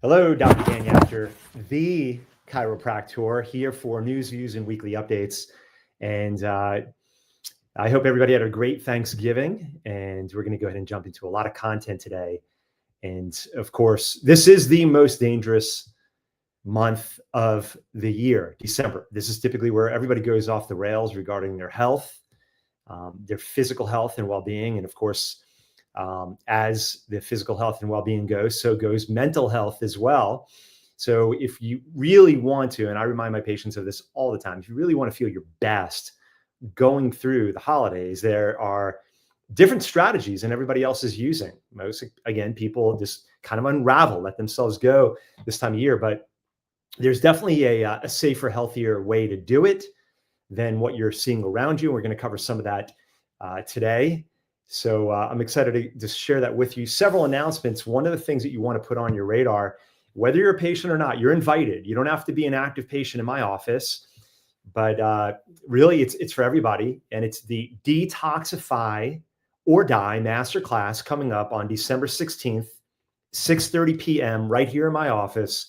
Hello, Dr. Dan Yachter, the chiropractor, here for news, views, and weekly updates. And I hope everybody had a great Thanksgiving. And we're going to go ahead and jump into a lot of content today. And of course, this is the most dangerous month of the year, December. This is typically where everybody goes off the rails regarding their health, their physical health and well-being. And of course, as the physical health and well-being goes, so goes mental health as well. So if you really want to, and I remind my patients of this all the time, if you really want to feel your best going through the holidays, there are different strategies and everybody else is using. Most, again, people just kind of unravel, let themselves go this time of year. But there's definitely a safer, healthier way to do it than what you're seeing around you. We're going to cover some of that today. So I'm excited to just share that with you. Several announcements. One of the things that you want to put on your radar, whether you're a patient or not, you're invited. You don't have to be an active patient in my office, but really it's for everybody. And it's the Detoxify or Die Masterclass coming up on December 16th, 6:30 p.m. right here in my office.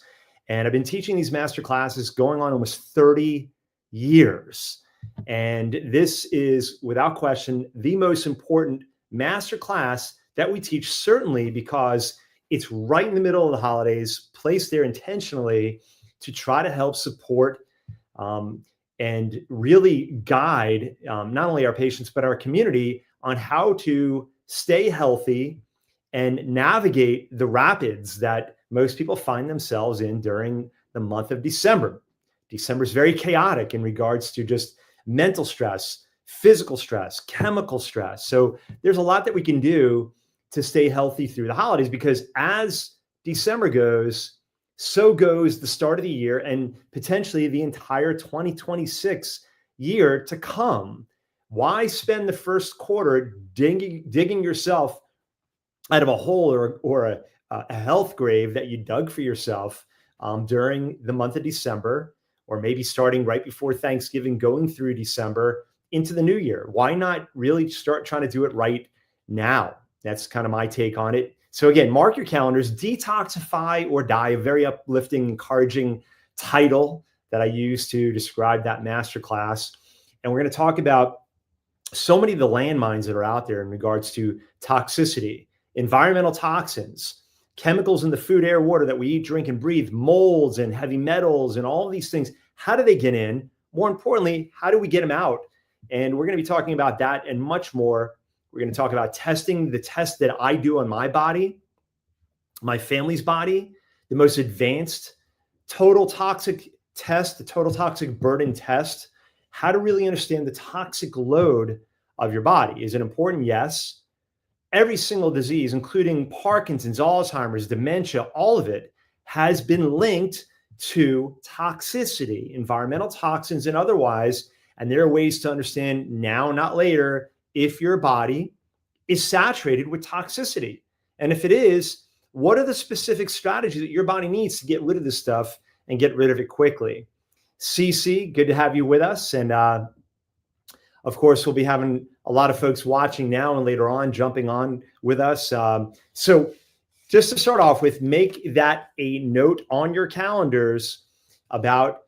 And I've been teaching these master classes going on almost 30 years. And this is, without question, the most important master class that we teach, certainly because it's right in the middle of the holidays, placed there intentionally to try to help support and really guide not only our patients, but our community on how to stay healthy and navigate the rapids that most people find themselves in during the month of December. December is very chaotic in regards to just mental stress, physical stress, chemical stress. So there's a lot that we can do to stay healthy through the holidays, because as December goes, so goes the start of the year and potentially the entire 2026 year to come. Why spend the first quarter digging yourself out of a hole or a health grave that you dug for yourself during the month of December, or maybe starting right before Thanksgiving, going through December into the new year? Why not really start trying to do it right now? That's kind of my take on it. So again, mark your calendars. Detoxify or Die, a very uplifting, encouraging title that I use to describe that masterclass. And we're going to talk about so many of the landmines that are out there in regards to toxicity, environmental toxins, chemicals in the food, air, water that we eat, drink, and breathe, molds and heavy metals and all of these things. How do they get in? More importantly, how do we get them out? And we're going to be talking about that and much more. We're going to talk about testing, the test that I do on my body, my family's body, the most advanced total toxic test, the total toxic burden test, how to really understand the toxic load of your body. Is it important? Yes. Every single disease, including Parkinson's, Alzheimer's, dementia, all of it has been linked to toxicity, environmental toxins and otherwise. And there are ways to understand now, not later, if your body is saturated with toxicity. And if it is, what are the specific strategies that your body needs to get rid of this stuff and get rid of it quickly? Cece, good to have you with us. And of course, we'll be having a lot of folks watching now and later on jumping on with us. So just to start off with, make that a note on your calendars about,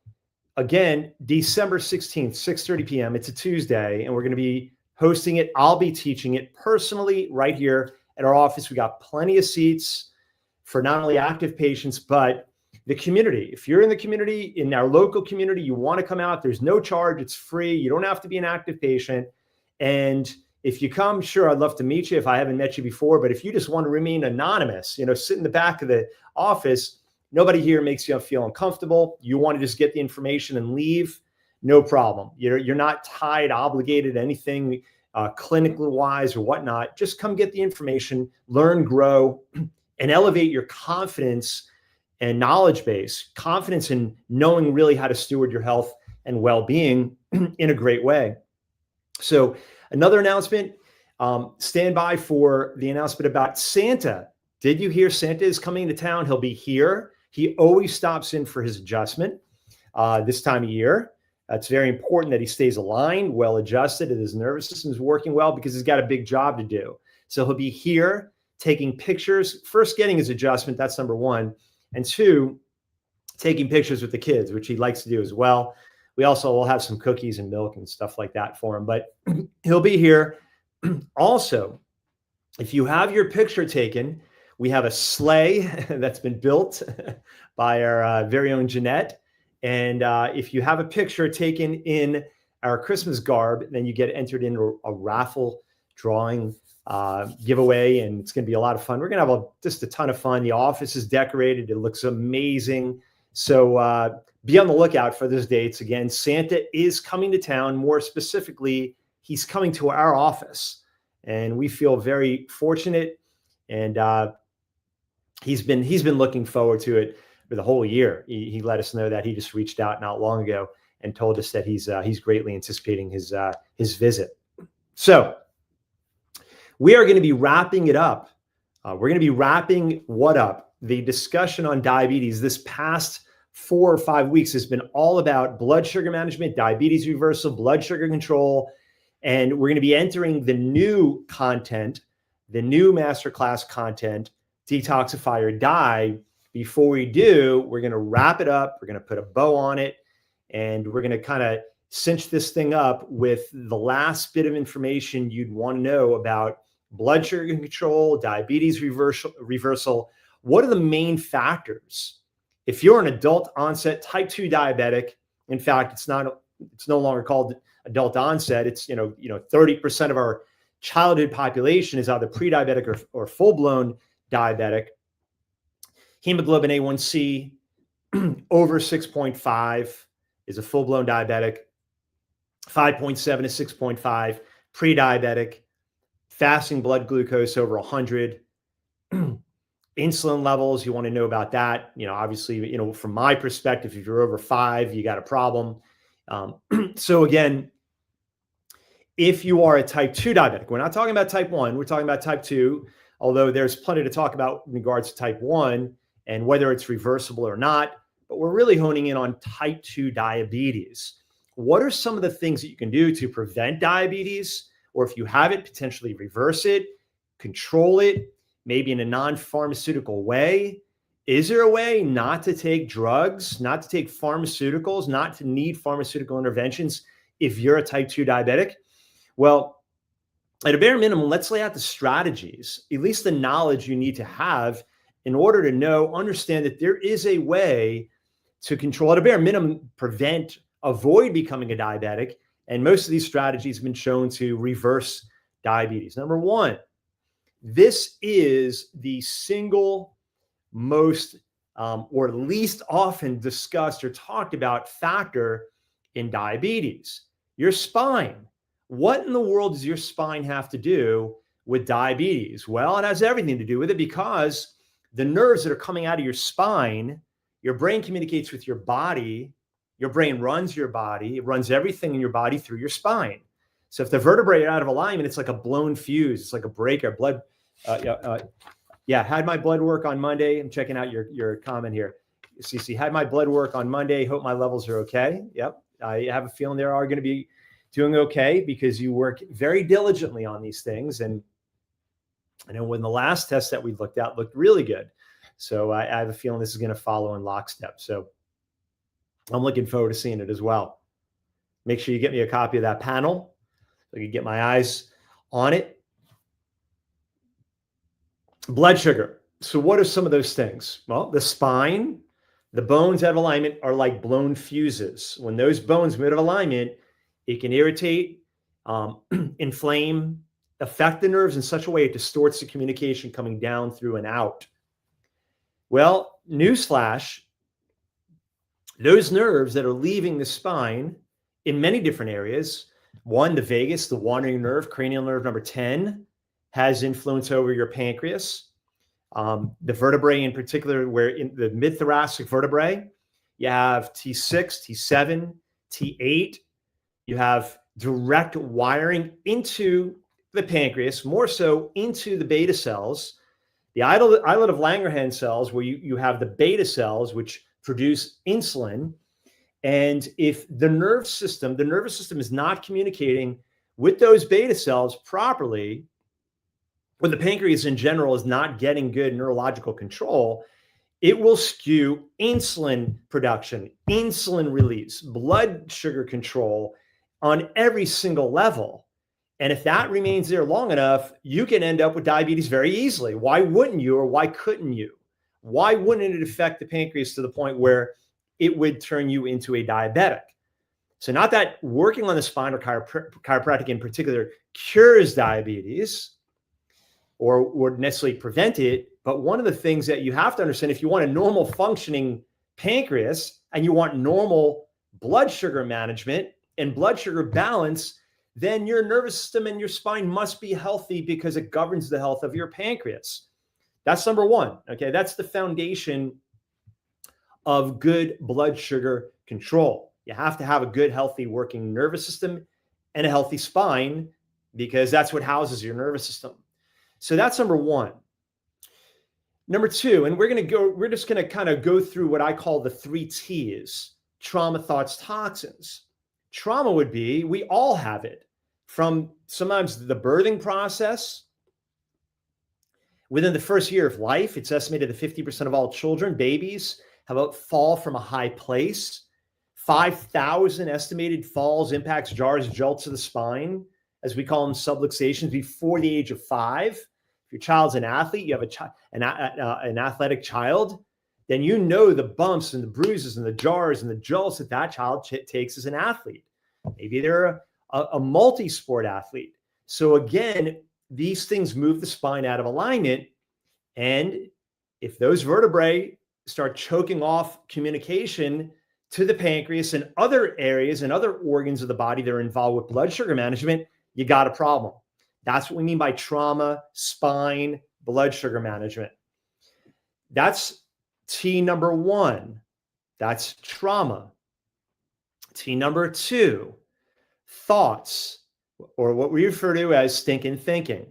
again, December 16th, 6:30 p.m. It's a Tuesday, and we're going to be hosting it. I'll be teaching it personally right here at our office. We got plenty of seats for not only active patients, but the community. If you're in the community, in our local community, you want to come out, there's no charge. It's free. You don't have to be an active patient. And if you come, sure, I'd love to meet you if I haven't met you before. But if you just want to remain anonymous, sit in the back of the office, nobody here makes you feel uncomfortable. You want to just get the information and leave, no problem. You're not tied, obligated to anything clinically wise or whatnot. Just come get the information, learn, grow, and elevate your confidence and knowledge base, confidence in knowing really how to steward your health and well-being in a great way. So another announcement, stand by for the announcement about Santa. Did you hear Santa is coming to town? He'll be here. He always stops in for his adjustment this time of year. It's very important that he stays aligned, well adjusted, and his nervous system is working well, because he's got a big job to do. So he'll be here taking pictures, first getting his adjustment. That's number one. and 2, taking pictures with the kids, which he likes to do as well. We also will have some cookies and milk and stuff like that for him, but he'll be here. Also, if you have your picture taken, we have a sleigh that's been built by our very own Jeanette. And if you have a picture taken in our Christmas garb, then you get entered into a raffle drawing giveaway, and it's going to be a lot of fun. We're going to have just a ton of fun. The office is decorated. It looks amazing. So be on the lookout for those dates. Again, Santa is coming to town. More specifically, he's coming to our office, and we feel very fortunate. And he's been looking forward to it for the whole year. He let us know that. He just reached out not long ago and told us that he's greatly anticipating his visit. So we are going to be wrapping it up. We're going to be wrapping what up? The discussion on diabetes this past 4 or 5 weeks has been all about blood sugar management, diabetes reversal, blood sugar control. And we're going to be entering the new content, the new masterclass content, Detoxify or Die. Before we do, we're going to wrap it up. We're going to put a bow on it, and we're going to kind of cinch this thing up with the last bit of information you'd want to know about blood sugar control, diabetes reversal. What are the main factors? If you're an adult onset type 2 diabetic, in fact, it's no longer called adult onset. It's 30% of our childhood population is either pre-diabetic or full-blown diabetic. Hemoglobin A1C over 6.5 is a full-blown diabetic. 5.7 is 6.5, pre-diabetic. Fasting blood glucose over 100. Insulin levels, you want to know about that. Obviously, from my perspective, if you're over 5, you got a problem. So again, if you are a type 2 diabetic, we're not talking about type 1, we're talking about type 2, although there's plenty to talk about in regards to type 1 and whether it's reversible or not, but we're really honing in on type 2 diabetes. What are some of the things that you can do to prevent diabetes, or if you have it, potentially reverse it, control it, maybe in a non-pharmaceutical way? Is there a way not to take drugs, not to take pharmaceuticals, not to need pharmaceutical interventions if you're a type 2 diabetic? Well, at a bare minimum, let's lay out the strategies, at least the knowledge you need to have in order to understand that there is a way to control, at a bare minimum, prevent, avoid becoming a diabetic. And most of these strategies have been shown to reverse diabetes. Number 1, this is the single most or least often discussed or talked about factor in diabetes: your spine. What in the world does your spine have to do with diabetes? Well, it has everything to do with it, because the nerves that are coming out of your spine, your brain communicates with your body. Your brain runs your body. It runs everything in your body through your spine. So if the vertebrae are out of alignment, it's like a blown fuse. It's like a breaker. Blood. Had my blood work on Monday. I'm checking out your comment here. CC, had my blood work on Monday. Hope my levels are okay. Yep. I have a feeling they are going to be doing okay, because you work very diligently on these things. And I know when the last test that we looked at looked really good. So I have a feeling this is going to follow in lockstep. So I'm looking forward to seeing it as well. Make sure you get me a copy of that panel so I can get my eyes on it. Blood sugar. So what are some of those things? Well, the spine, the bones out of alignment are like blown fuses. When those bones move out of alignment, it can irritate, inflame, affect the nerves in such a way it distorts the communication coming down, through, and out. Well, newsflash, those nerves that are leaving the spine in many different areas, 1, the vagus, the wandering nerve, cranial nerve number 10, has influence over your pancreas. The vertebrae in particular, where in the mid-thoracic vertebrae, you have T6, T7, T8. You have direct wiring into the pancreas, more so into the beta cells, the islet of Langerhans cells, where you have the beta cells, which produce insulin. And if the nervous system is not communicating with those beta cells properly, when the pancreas in general is not getting good neurological control, it will skew insulin production, insulin release, blood sugar control on every single level. And if that remains there long enough, you can end up with diabetes very easily. Why wouldn't you, or why couldn't you? Why wouldn't it affect the pancreas to the point where it would turn you into a diabetic? So not that working on the spine or chiropractic in particular cures diabetes or would necessarily prevent it, but one of the things that you have to understand, if you want a normal functioning pancreas and you want normal blood sugar management and blood sugar balance, then your nervous system and your spine must be healthy because it governs the health of your pancreas. That's number one. Okay, that's the foundation of good blood sugar control. You have to have a good, healthy working nervous system and a healthy spine because that's what houses your nervous system. So that's number one. Number two, and we're just going to kind of go through what I call the 3 T's: trauma, thoughts, toxins. Trauma would be, we all have it, from sometimes the birthing process. Within the first year of life, it's estimated that 50% of all children, babies, fall from a high place. 5,000 estimated falls, impacts, jars, jolts of the spine, as we call them, subluxations, before the age of 5. If your child's an athlete, you have an athletic child, then you know the bumps and the bruises and the jars and the jolts that child takes as an athlete. Maybe they're a multi-sport athlete. So again, these things move the spine out of alignment. And if those vertebrae start choking off communication to the pancreas and other areas and other organs of the body that are involved with blood sugar management, you got a problem. That's what we mean by trauma, spine, blood sugar management. That's T number 1. That's trauma. T number 2, thoughts, or what we refer to as stinking thinking.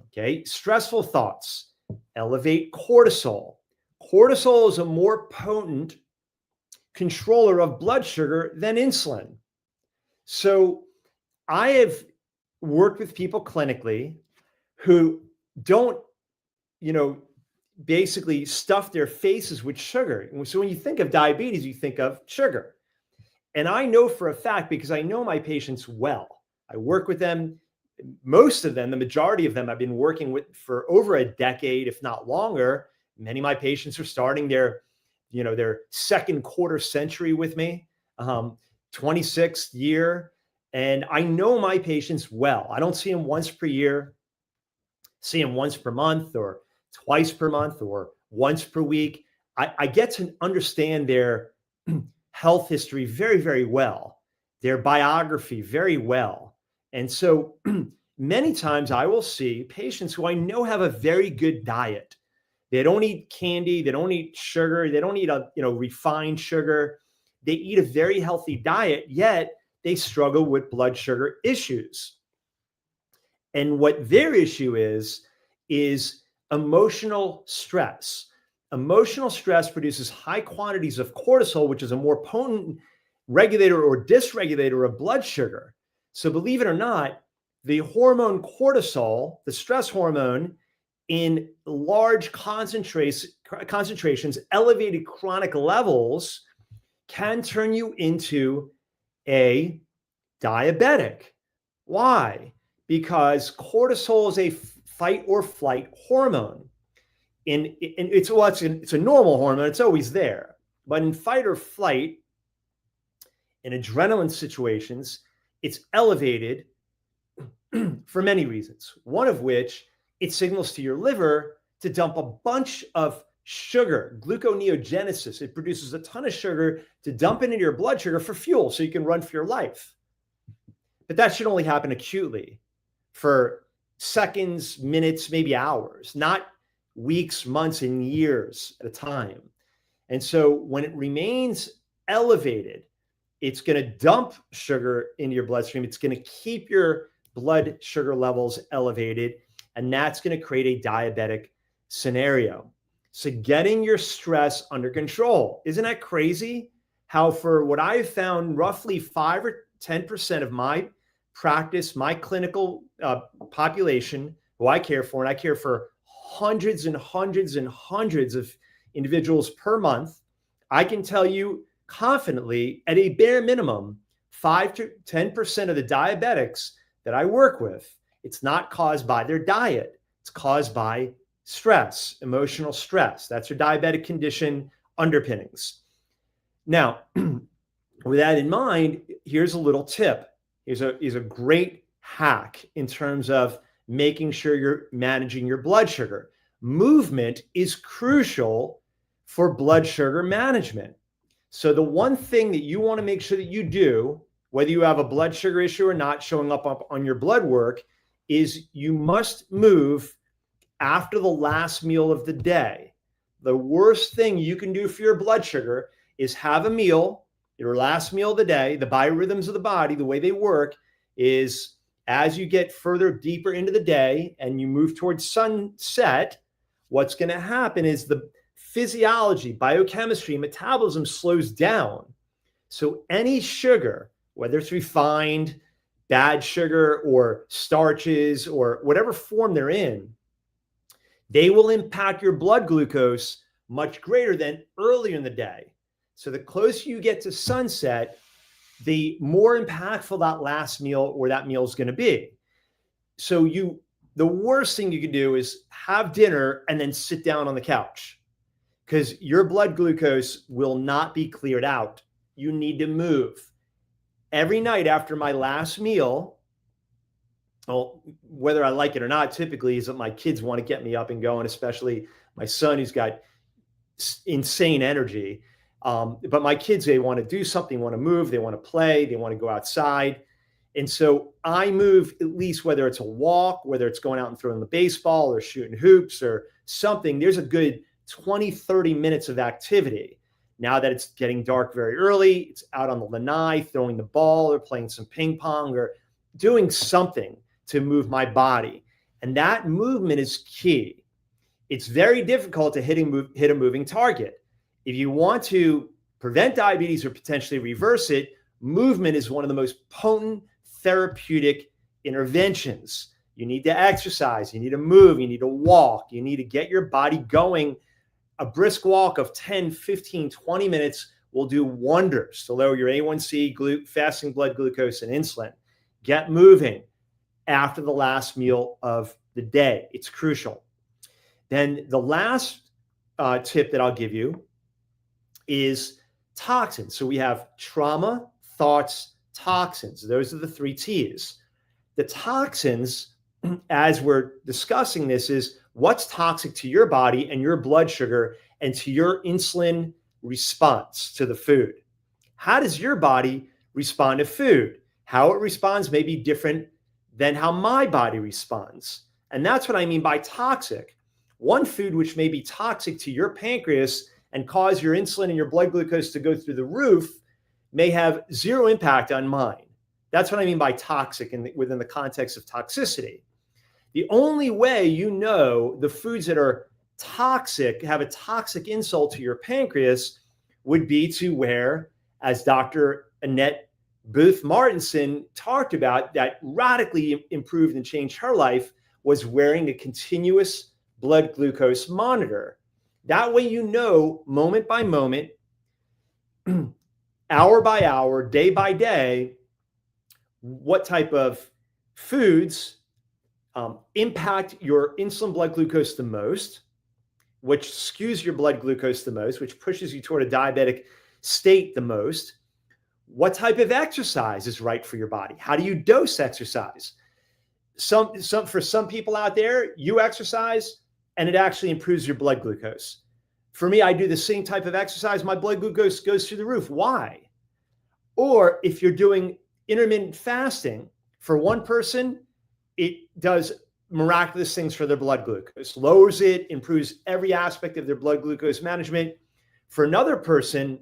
Okay, stressful thoughts elevate cortisol. Cortisol is a more potent controller of blood sugar than insulin. So I have worked with people clinically who don't, basically stuff their faces with sugar. So when you think of diabetes, you think of sugar. And I know for a fact, because I know my patients well, I work with them, most of them, the majority of them I've been working with for over a decade, if not longer. Many of my patients are starting their second quarter century with me, 26th year. And I know my patients well. I don't see them once per year, see them once per month or twice per month or once per week. I get to understand their health history very, very well, their biography very well. And so many times I will see patients who I know have a very good diet. They don't eat candy, they don't eat sugar, they don't eat refined sugar. They eat a very healthy diet, yet they struggle with blood sugar issues. And what their issue is emotional stress. Emotional stress produces high quantities of cortisol, which is a more potent regulator or dysregulator of blood sugar. So believe it or not, the hormone cortisol, the stress hormone, in large concentrations, elevated chronic levels, can turn you into a diabetic. Why? Because cortisol is a fight or flight hormone. It's a normal hormone. It's always there. But in fight or flight, in adrenaline situations, it's elevated for many reasons. One of which, it signals to your liver to dump a bunch of sugar, gluconeogenesis. It produces a ton of sugar to dump into your blood sugar for fuel so you can run for your life. But that should only happen acutely for seconds, minutes, maybe hours, not weeks, months, and years at a time. And so when it remains elevated, it's going to dump sugar into your bloodstream. It's going to keep your blood sugar levels elevated, and that's going to create a diabetic scenario. So getting your stress under control. Isn't that crazy? How for what I've found, roughly 5 or 10% of my practice, my clinical population who I care for, and I care for hundreds and hundreds and hundreds of individuals per month, I can tell you confidently, at a bare minimum, 5 to 10% of the diabetics that I work with, it's not caused by their diet. It's caused by stress, emotional stress. That's your diabetic condition underpinnings. Now, with that in mind, here's a little tip. Here's a great hack in terms of making sure you're managing your blood sugar. Movement is crucial for blood sugar management. So the one thing that you want to make sure that you do, whether you have a blood sugar issue or not showing up on your blood work, is you must move after the last meal of the day. The worst thing you can do for your blood sugar is have a meal, your last meal of the day. The biorhythms of the body, the way they work is as you get further deeper into the day and you move towards sunset, what's going to happen is the physiology, biochemistry, metabolism slows down. So any sugar, whether it's refined, bad sugar, or starches, or whatever form they're in, they will impact your blood glucose much greater than earlier in the day. So the closer you get to sunset, the more impactful that last meal or that meal is going to be. So the worst thing you can do is have dinner and then sit down on the couch, because your blood glucose will not be cleared out. You need to move. Every night after my last meal, well, whether I like it or not, typically is that my kids want to get me up and going, especially my son who's got insane energy. But my kids, they want to do something, want to move, they want to play, they want to go outside. And so I move, at least whether it's a walk, whether it's going out and throwing the baseball or shooting hoops or something, there's a good 20, 30 minutes of activity. Now that it's getting dark very early, it's out on the lanai, throwing the ball or playing some ping pong or doing something to move my body. And that movement is key. It's very difficult to hit a moving target. If you want to prevent diabetes or potentially reverse it, movement is one of the most potent therapeutic interventions. You need to exercise, you need to move, you need to walk, you need to get your body going. A brisk walk of 10, 15, 20 minutes will do wonders to lower your A1C, fasting blood glucose, and insulin. Get moving after the last meal of the day. It's crucial. Then the last tip that I'll give you is toxins. So we have trauma, thoughts, toxins. Those are the 3 T's. The toxins, as we're discussing this, is what's toxic to your body and your blood sugar and to your insulin response to the food. How does your body respond to food? How it responds may be different than how my body responds. And that's what I mean by toxic. One food which may be toxic to your pancreas and cause your insulin and your blood glucose to go through the roof may have zero impact on mine. That's what I mean by toxic within the context of toxicity. The only way you know the foods that are toxic, have a toxic insult to your pancreas, would be to where, as Dr. Annette Booth Martinson talked about, that radically improved and changed her life, was wearing a continuous blood glucose monitor. That way you know moment by moment, hour by hour, day by day, what type of foods impact your insulin blood glucose the most, which skews your blood glucose the most, which pushes you toward a diabetic state the most. What type of exercise is right for your body? How do you dose exercise? For some people out there, you exercise and it actually improves your blood glucose. For me, I do the same type of exercise, my blood glucose goes through the roof. Why? Or if you're doing intermittent fasting, for one person, it does miraculous things for their blood glucose, lowers it, improves every aspect of their blood glucose management. For another person,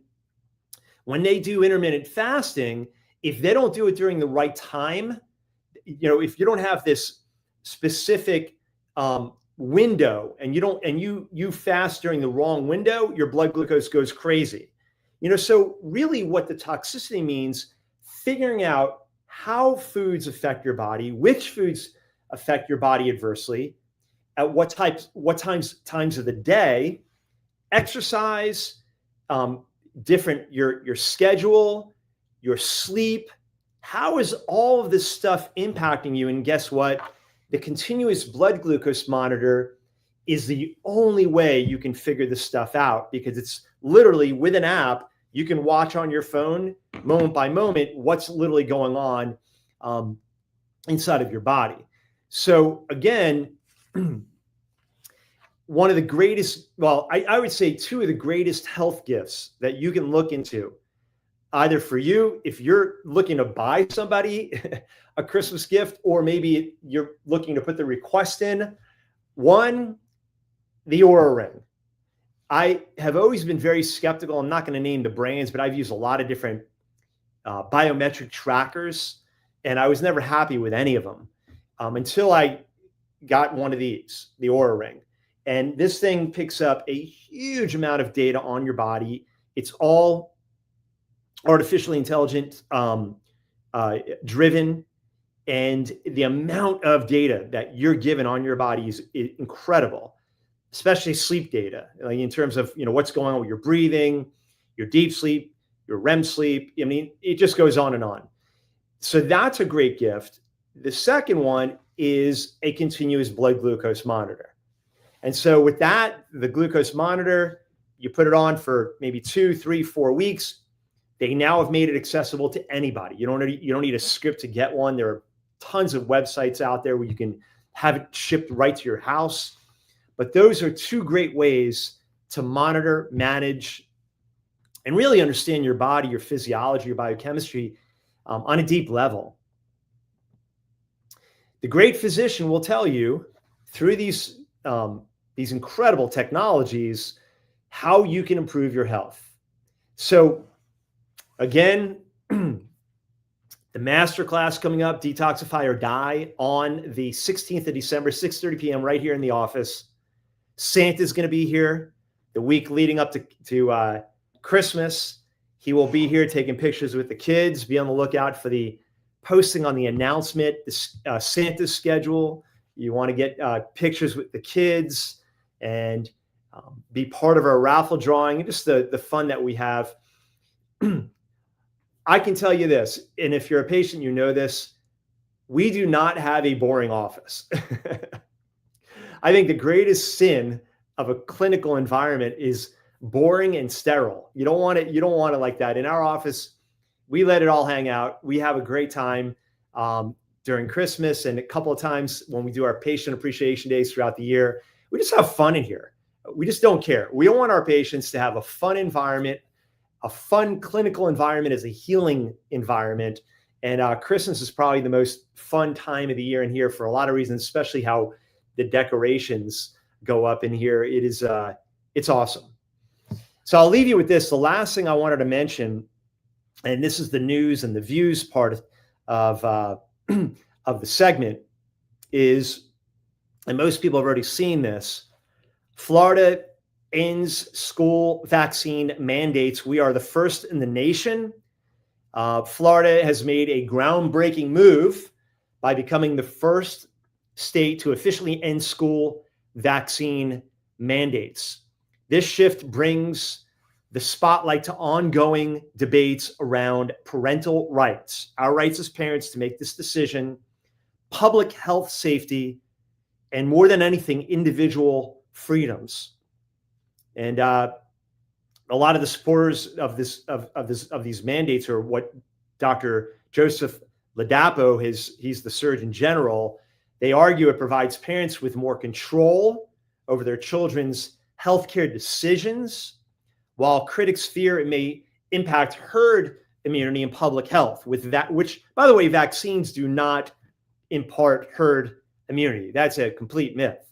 when they do intermittent fasting, if they don't do it during the right time, if you don't have this specific window and you fast during the wrong window, your blood glucose goes crazy. So really what the toxicity means, figuring out how foods affect your body, which foods affect your body adversely, at what times of the day, exercise, different your schedule, your sleep. How is all of this stuff impacting you? And guess what? The continuous blood glucose monitor is the only way you can figure this stuff out, because it's literally with an app. You can watch on your phone moment by moment what's literally going on inside of your body. So again, one of the greatest, well, I would say two of the greatest health gifts that you can look into, either for you, if you're looking to buy somebody a Christmas gift, or maybe you're looking to put the request in. One, the Oura Ring. I have always been very skeptical. I'm not going to name the brands, but I've used a lot of different biometric trackers, and I was never happy with any of them until I got one of these, the Oura Ring. And this thing picks up a huge amount of data on your body. It's all artificially intelligent driven, and the amount of data that you're given on your body is incredible, especially sleep data, like in terms of, what's going on with your breathing, your deep sleep, your REM sleep. I mean, it just goes on and on. So that's a great gift. The second one is a continuous blood glucose monitor. And so with that, the glucose monitor, you put it on for maybe 2, 3, 4 weeks. They now have made it accessible to anybody. You don't need a script to get one. There are tons of websites out there where you can have it shipped right to your house. But those are two great ways to monitor, manage, and really understand your body, your physiology, your biochemistry on a deep level. The great physician will tell you through these incredible technologies how you can improve your health. So again, the masterclass coming up, Detoxify or Die, on the 16th of December, 6:30 p.m. right here in the office. Santa's going to be here the week leading up to Christmas. He will be here taking pictures with the kids. Be on the lookout for the posting on the announcement, the Santa's schedule. You want to get pictures with the kids and be part of our raffle drawing, and just the fun that we have. I can tell you this, and if you're a patient, you know this, we do not have a boring office. I think the greatest sin of a clinical environment is boring and sterile. You don't want it like that. In our office, we let it all hang out. We have a great time during Christmas, and a couple of times when we do our patient appreciation days throughout the year. We just have fun in here. We just don't care. We don't want our patients to have a fun environment. A fun clinical environment is a healing environment. And Christmas is probably the most fun time of the year in here for a lot of reasons, especially how the decorations go up in here. It is, it's awesome. So I'll leave you with this. The last thing I wanted to mention, and this is the news and the views part of the segment, is, and most people have already seen this, Florida ends school vaccine mandates. We are the first in the nation. Florida has made a groundbreaking move by becoming the first state to officially end school vaccine mandates. This shift brings the spotlight to ongoing debates around parental rights, our rights as parents to make this decision, public health safety, and more than anything, individual freedoms. And a lot of the supporters of these mandates are what Dr. Joseph Ladapo, he's the Surgeon General. They argue it provides parents with more control over their children's healthcare decisions, while critics fear it may impact herd immunity and public health. With that, which, by the way, vaccines do not impart herd immunity. That's a complete myth.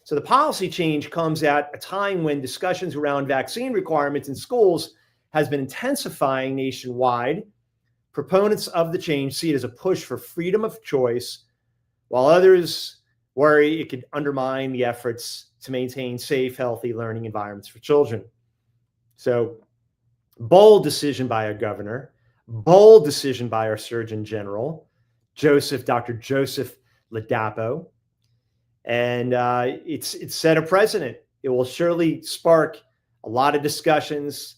So the policy change comes at a time when discussions around vaccine requirements in schools has been intensifying nationwide. Proponents of the change see it as a push for freedom of choice, while others worry it could undermine the efforts to maintain safe, healthy learning environments for children. So bold decision by our governor, bold decision by our Surgeon General, Dr. Joseph Ladapo. And it's set a precedent. It will surely spark a lot of discussions.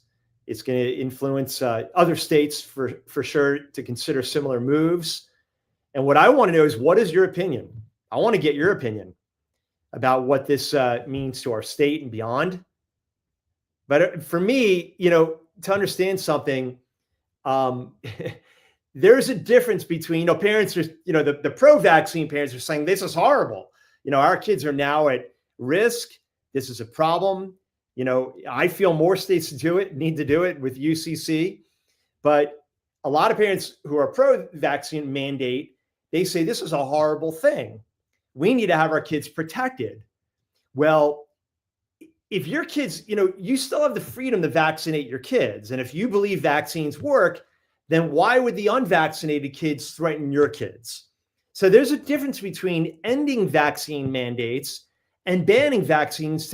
It's going to influence other states for sure to consider similar moves. And what I want to know is, what is your opinion? I want to get your opinion about what this means to our state and beyond. But for me, to understand something, there's a difference between, parents are, the pro-vaccine parents are saying this is horrible. Our kids are now at risk. This is a problem. I feel more states need to do it with UCC. But a lot of parents who are pro-vaccine mandate, they say this is a horrible thing. We need to have our kids protected. Well, if your kids, you still have the freedom to vaccinate your kids. And if you believe vaccines work, then why would the unvaccinated kids threaten your kids? So there's a difference between ending vaccine mandates and banning vaccines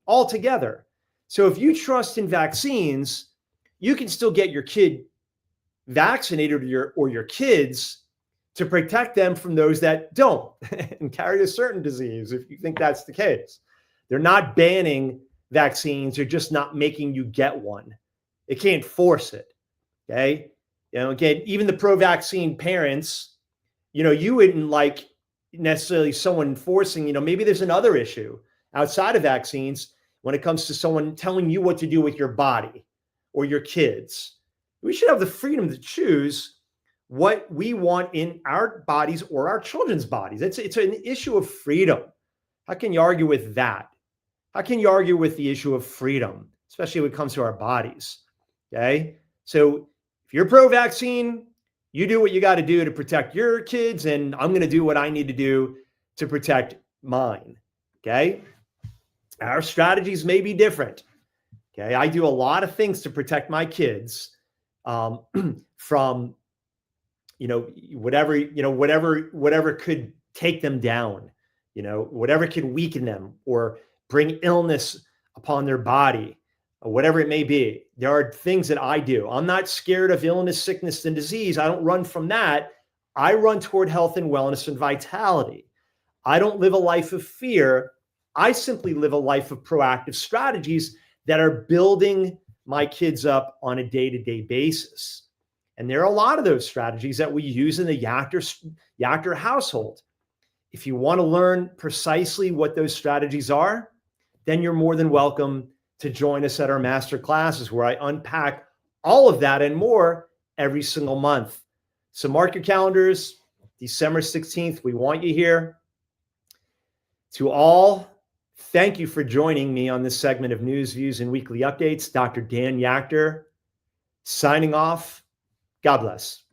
altogether. So if you trust in vaccines, you can still get your kid vaccinated or your kids to protect them from those that don't and carry a certain disease, if you think that's the case. They're not banning vaccines. They're just not making you get one. They can't force it. Okay. Again, even the pro-vaccine parents, you wouldn't like necessarily someone forcing, maybe there's another issue outside of vaccines when it comes to someone telling you what to do with your body or your kids. We should have the freedom to choose what we want in our bodies or our children's bodies. It's an issue of freedom. How can you argue with that? How can you argue with the issue of freedom, especially when it comes to our bodies? Okay. So if you're pro-vaccine, you do what you got to do to protect your kids, and I'm going to do what I need to do to protect mine. Okay. Our strategies may be different. Okay. I do a lot of things to protect my kids from, whatever could take them down, whatever could weaken them or bring illness upon their body, or whatever it may be. There are things that I do. I'm not scared of illness, sickness, and disease. I don't run from that. I run toward health and wellness and vitality. I don't live a life of fear. I simply live a life of proactive strategies that are building my kids up on a day-to-day basis. And there are a lot of those strategies that we use in the Yachter household. If you want to learn precisely what those strategies are, then you're more than welcome to join us at our master classes, where I unpack all of that and more every single month. So mark your calendars, December 16th. We want you here. To all, thank you for joining me on this segment of News, Views, and Weekly Updates. Dr. Dan Yachter signing off. God bless.